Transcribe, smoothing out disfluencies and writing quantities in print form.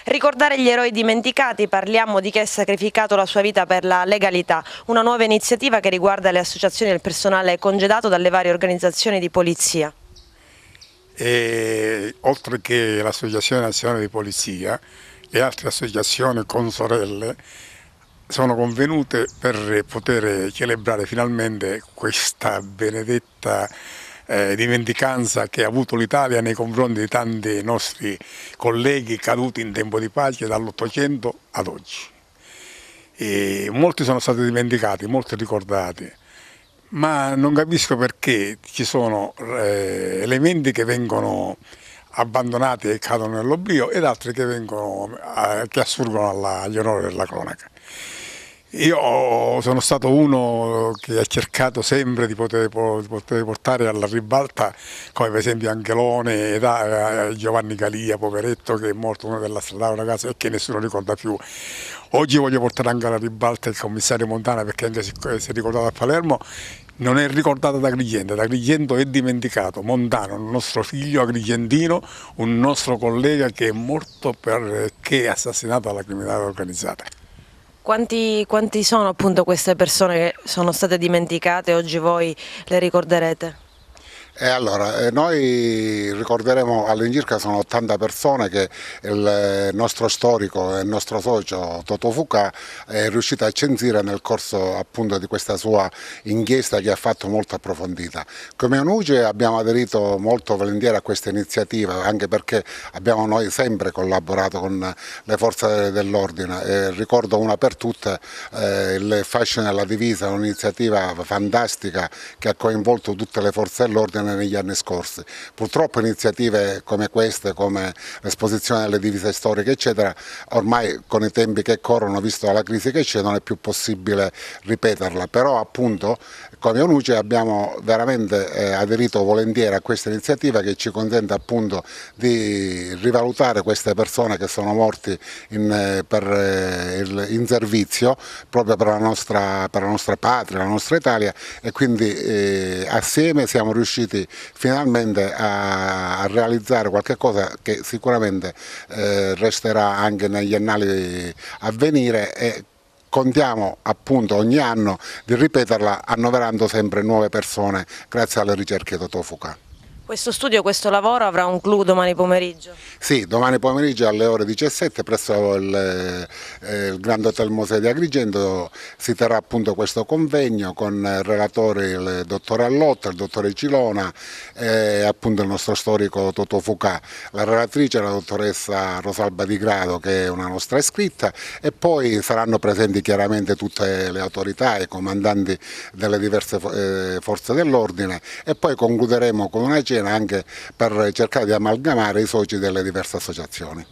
Ricordare gli eroi dimenticati, parliamo di chi ha sacrificato la sua vita per la legalità, una nuova iniziativa che riguarda le associazioni del personale congedato dalle varie organizzazioni di polizia. Oltre che l'Associazione Nazionale di Polizia, le altre associazioni consorelle sono convenute per poter celebrare finalmente questa benedetta dimenticanza che ha avuto l'Italia nei confronti di tanti nostri colleghi caduti in tempo di pace dall'800 ad oggi. Molti sono stati dimenticati, molti ricordati, ma non capisco perché ci sono elementi che vengono abbandonati e cadono nell'oblio ed altri che assurgono agli onori della cronaca. Io sono stato uno che ha cercato sempre di poter portare alla ribalta, come per esempio Angelone e Giovanni Calia, poveretto, che è morto uno della strada, una casa e che nessuno ricorda più. Oggi voglio portare anche alla ribalta il commissario Montana, perché anche se si è ricordato a Palermo, non è ricordato da Agrigento è dimenticato. Montano, un nostro figlio agrigentino, un nostro collega che è morto perché è assassinato dalla criminalità organizzata. Quanti sono appunto queste persone che sono state dimenticate e oggi voi le ricorderete? Allora, noi ricorderemo all'incirca sono 80 persone che il nostro storico e il nostro socio Totò Fucà è riuscito a censire nel corso appunto di questa sua inchiesta che ha fatto molto approfondita. Come ONUCE abbiamo aderito molto volentieri a questa iniziativa, anche perché abbiamo noi sempre collaborato con le forze dell'ordine. Ricordo una per tutte il fascino della divisa, un'iniziativa fantastica che ha coinvolto tutte le forze dell'ordine negli anni scorsi. Purtroppo iniziative come queste, come l'esposizione delle divise storiche eccetera, ormai con i tempi che corrono, visto la crisi che c'è, non è più possibile ripeterla, però appunto come ONUCE abbiamo veramente aderito volentieri a questa iniziativa che ci consente appunto di rivalutare queste persone che sono morti in servizio proprio per la nostra patria, la nostra Italia, e quindi assieme siamo riusciti finalmente a realizzare qualche cosa che sicuramente resterà anche negli annali a venire, e contiamo appunto ogni anno di ripeterla annoverando sempre nuove persone grazie alle ricerche di Totò Fucà. Questo studio, questo lavoro avrà un clou domani pomeriggio? Sì, domani pomeriggio alle ore 17 presso il Grand Hotel Museo di Agrigento si terrà appunto questo convegno con relatori il dottore Allotta, il dottore Cilona e appunto il nostro storico Totò Fucà. La relatrice è la dottoressa Rosalba Di Grado, che è una nostra iscritta, e poi saranno presenti chiaramente tutte le autorità, i comandanti delle diverse forze dell'ordine, e poi concluderemo con una cena anche per cercare di amalgamare i soci delle diverse associazioni.